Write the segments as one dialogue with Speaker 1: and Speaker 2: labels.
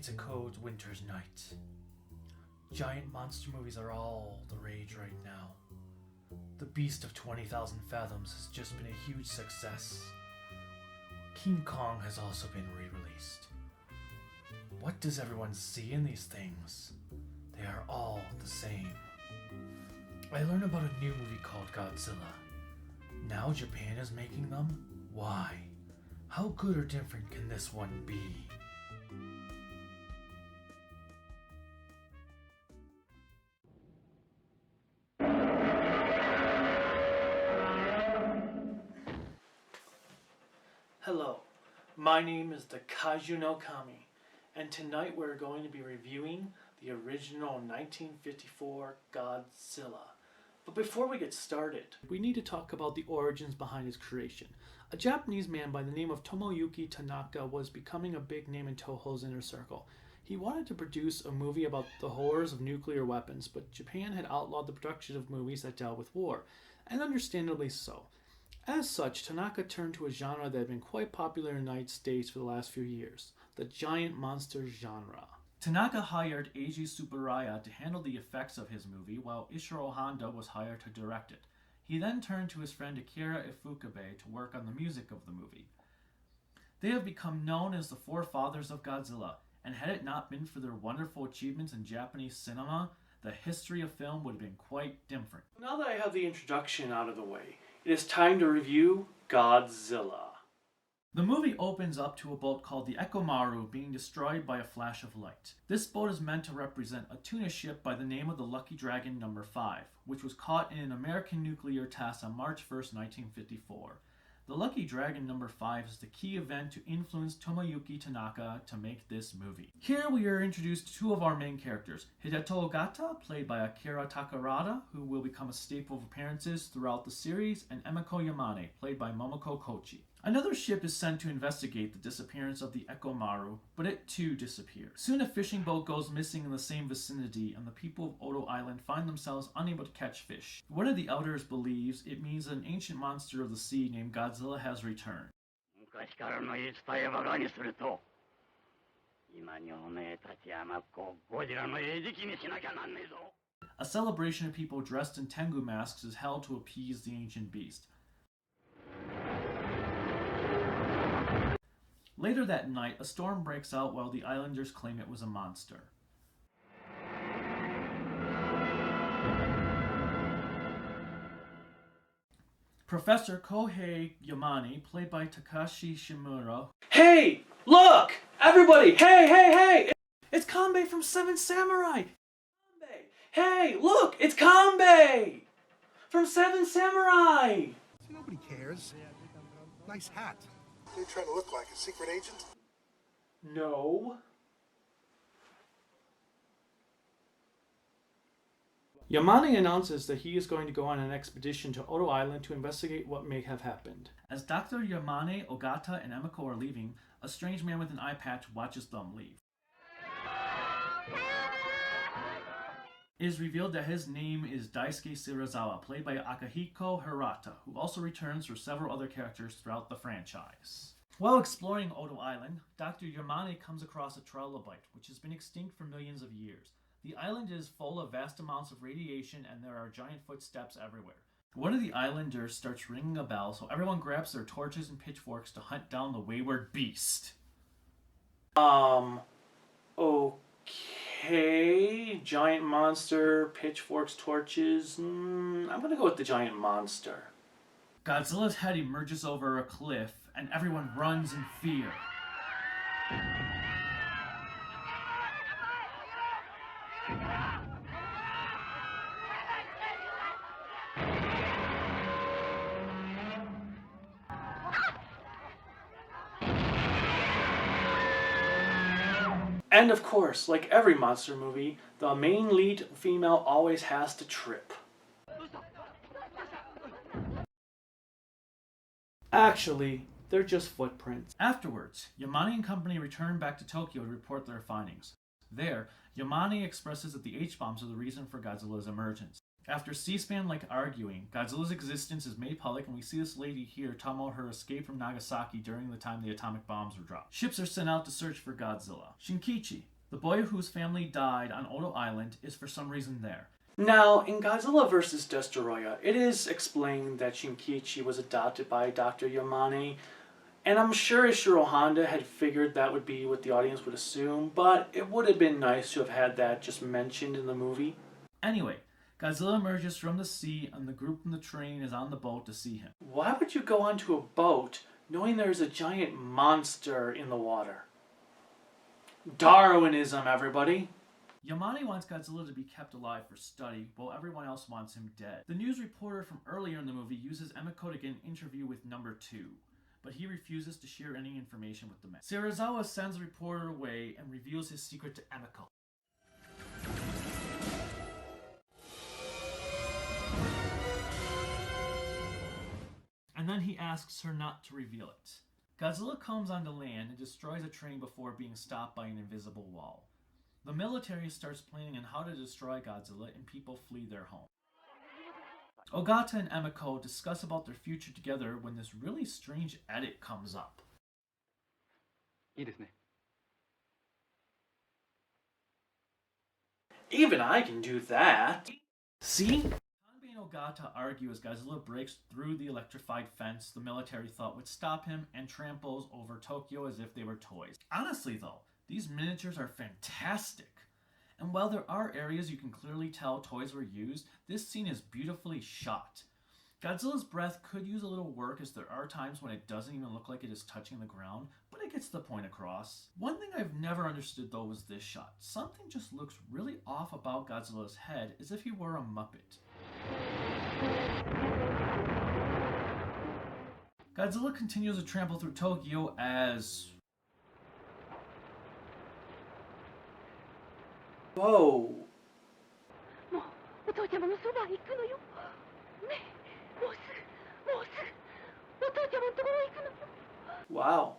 Speaker 1: It's a cold winter's night. Giant monster movies are all the rage right now. The Beast of 20,000 Fathoms has just been a huge success. King Kong has also been re-released. What does everyone see in these things? They are all the same. I learned about a new movie called Godzilla. Now Japan is making them? Why? How good or different can this one be? Hello, my name is the Kaiju no Kami, and tonight we're going to be reviewing the original 1954 Godzilla. But before we get started, we need to talk about the origins behind his creation. A Japanese man by the name of Tomoyuki Tanaka was becoming a big name in Toho's inner circle. He wanted to produce a movie about the horrors of nuclear weapons, but Japan had outlawed the production of movies that dealt with war, and understandably so. As such, Tanaka turned to a genre that had been quite popular in the United States for the last few years, the giant monster genre. Tanaka hired Eiju Tsuburaya to handle the effects of his movie, while Ishiro Honda was hired to direct it. He then turned to his friend Akira Ifukube to work on the music of the movie. They have become known as the forefathers of Godzilla, and had it not been for their wonderful achievements in Japanese cinema, the history of film would have been quite different. Now that I have the introduction out of the way, it is time to review Godzilla. The movie opens up to a boat called the Ekomaru being destroyed by a flash of light. This boat is meant to represent a tuna ship by the name of the Lucky Dragon No. 5, which was caught in an American nuclear test on March 1st, 1954. The Lucky Dragon No. 5 is the key event to influence Tomoyuki Tanaka to make this movie. Here we are introduced to two of our main characters, Hideto Ogata, played by Akira Takarada, who will become a staple of appearances throughout the series, and Emiko Yamane, played by Momoko Kochi. Another ship is sent to investigate the disappearance of the Ekomaru, but it too disappears. Soon a fishing boat goes missing in the same vicinity, and the people of Odo Island find themselves unable to catch fish. One of the elders believes it means that an ancient monster of the sea named Godzilla has returned. A celebration of people dressed in Tengu masks is held to appease the ancient beast. Later that night, a storm breaks out while the islanders claim it was a monster. Professor Kohei Yamane, played by Takashi Shimura. Hey! Look! Everybody! Hey! It's Kanbei from Seven Samurai! Kanbei! Hey! Look! It's Kanbei! From Seven Samurai!
Speaker 2: See, nobody cares. Nice hat.
Speaker 3: What are you trying to look like, a secret agent?
Speaker 1: No. Yamane announces that he is going to go on an expedition to Odo Island to investigate what may have happened. As Dr. Yamane, Ogata, and Emiko are leaving, a strange man with an eye patch watches them leave. It is revealed that his name is Daisuke Shirazawa, played by Akihiko Hirata, who also returns for several other characters throughout the franchise. While exploring Odo Island, Dr. Yamane comes across a trilobite, which has been extinct for millions of years. The island is full of vast amounts of radiation, and there are giant footsteps everywhere. One of the islanders starts ringing a bell, so everyone grabs their torches and pitchforks to hunt down the wayward beast. Okay, giant monster, pitchforks, torches. I'm gonna go with the giant monster. Godzilla's head emerges over a cliff, and everyone runs in fear. And of course, like every monster movie, the main lead female always has to trip. Actually, they're just footprints. Afterwards, Yamane and company return back to Tokyo to report their findings. There, Yamane expresses that the H-bombs are the reason for Godzilla's emergence. After C-SPAN-like arguing, Godzilla's existence is made public, and we see this lady here talking about her escape from Nagasaki during the time the atomic bombs were dropped. Ships are sent out to search for Godzilla. Shinkichi, the boy whose family died on Odo Island, is for some reason there. Now, in Godzilla vs. Destoroyah, it is explained that Shinkichi was adopted by Dr. Yamane, and I'm sure Ishiro Honda had figured that would be what the audience would assume, but it would have been nice to have had that just mentioned in the movie. Anyway, Godzilla emerges from the sea, and the group from the train is on the boat to see him. Why would you go onto a boat knowing there's a giant monster in the water? Darwinism, everybody! Yamane wants Godzilla to be kept alive for study, while everyone else wants him dead. The news reporter from earlier in the movie uses Emiko to get an interview with number 2, but he refuses to share any information with the men. Serizawa sends the reporter away and reveals his secret to Emiko. And then he asks her not to reveal it. Godzilla comes onto land and destroys a train before being stopped by an invisible wall. The military starts planning on how to destroy Godzilla, and people flee their home. Ogata and Emiko discuss about their future together when this really strange edit comes up. Even I can do that. See? Kanbei and Ogata argue as Godzilla breaks through the electrified fence the military thought would stop him and tramples over Tokyo as if they were toys. Honestly though, these miniatures are fantastic. And while there are areas you can clearly tell toys were used, this scene is beautifully shot. Godzilla's breath could use a little work, as there are times when it doesn't even look like it is touching the ground, but it gets the point across. One thing I've never understood though was this shot. Something just looks really off about Godzilla's head, as if he were a Muppet. Godzilla continues to trample through Tokyo as... Whoa. Wow.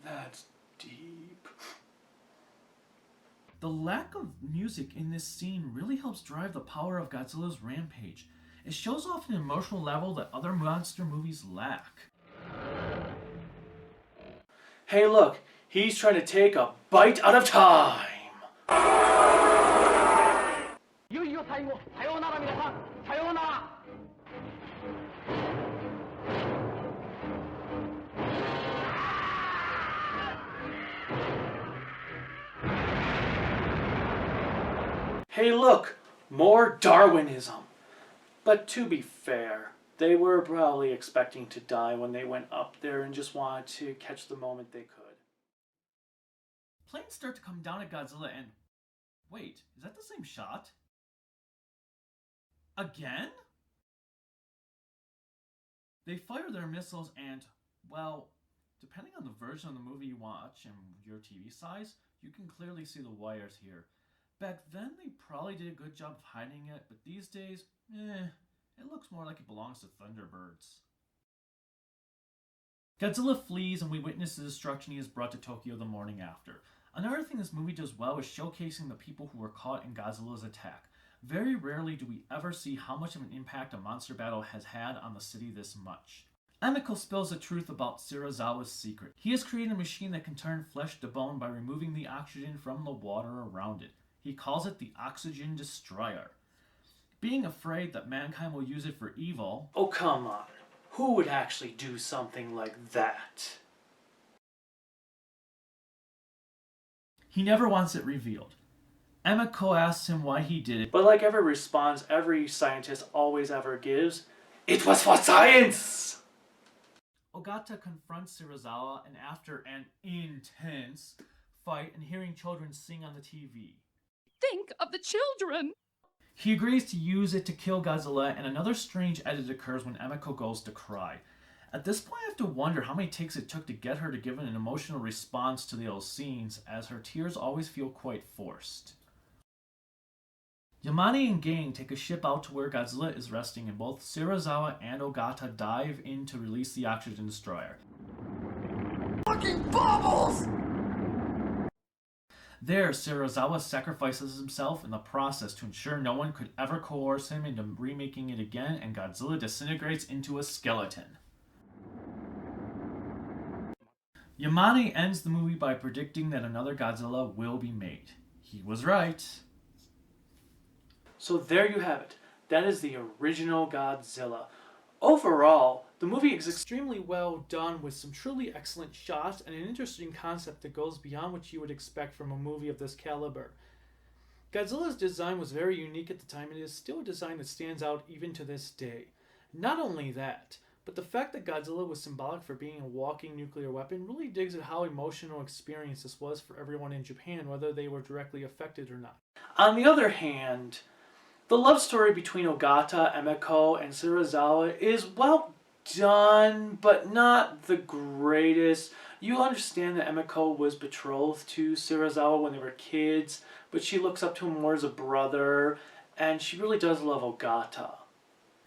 Speaker 1: That's deep. The lack of music in this scene really helps drive the power of Godzilla's rampage. It shows off an emotional level that other monster movies lack. Hey look, he's trying to take a bite out of time! Hey look, more Darwinism. But to be fair, they were probably expecting to die when they went up there and just wanted to catch the moment they could. Planes start to come down at Godzilla and... Wait, is that the same shot? Again? They fire their missiles and, well, depending on the version of the movie you watch and your TV size, you can clearly see the wires here. Back then, they probably did a good job of hiding it, but these days, it looks more like it belongs to Thunderbirds. Godzilla flees, and we witness the destruction he is brought to Tokyo the morning after. Another thing this movie does well is showcasing the people who were caught in Godzilla's attack. Very rarely do we ever see how much of an impact a monster battle has had on the city this much. Emiko spills the truth about Serizawa's secret. He has created a machine that can turn flesh to bone by removing the oxygen from the water around it. He calls it the Oxygen Destroyer. Being afraid that mankind will use it for evil... Oh, come on. Who would actually do something like that? He never wants it revealed. Emiko asks him why he did it, but like every response every scientist always ever gives, it was for science! Ogata confronts Serizawa, and after an intense fight and hearing children sing on the TV...
Speaker 4: Think of the children!
Speaker 1: He agrees to use it to kill Godzilla, and another strange edit occurs when Emiko goes to cry. At this point, I have to wonder how many takes it took to get her to give an emotional response to those scenes, as her tears always feel quite forced. Yamane and gang take a ship out to where Godzilla is resting, and both Serizawa and Ogata dive in to release the Oxygen Destroyer.
Speaker 5: fucking bubbles!
Speaker 6: There, Serizawa sacrifices himself in the process to ensure no one could ever coerce him into remaking it again, and Godzilla disintegrates into a skeleton. Yamane ends the movie by predicting that another Godzilla will be made. He was right.
Speaker 1: So there you have it. That is the original Godzilla. Overall, the movie is extremely well done with some truly excellent shots and an interesting concept that goes beyond what you would expect from a movie of this caliber. Godzilla's design was very unique at the time and it is still a design that stands out even to this day. Not only that, but the fact that Godzilla was symbolic for being a walking nuclear weapon really digs at how emotional experience this was for everyone in Japan, whether they were directly affected or not. On the other hand, the love story between Ogata, Emiko, and Serizawa is well done, but not the greatest. You understand that Emiko was betrothed to Serizawa when they were kids, but she looks up to him more as a brother, and she really does love Ogata.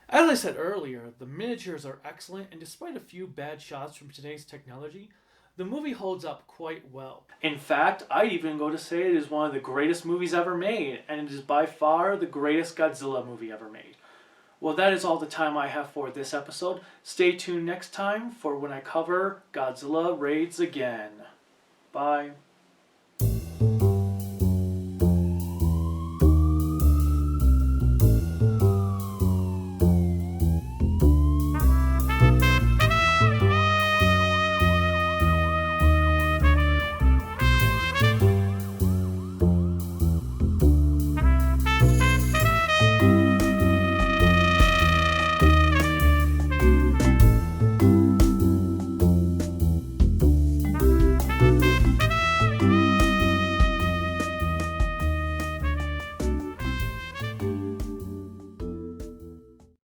Speaker 1: As I said earlier, the miniatures are excellent, and despite a few bad shots from today's technology, the movie holds up quite well. In fact, I'd even go to say it is one of the greatest movies ever made, and it is by far the greatest Godzilla movie ever made. Well, that is all the time I have for this episode. Stay tuned next time for when I cover Godzilla Raids Again. Bye.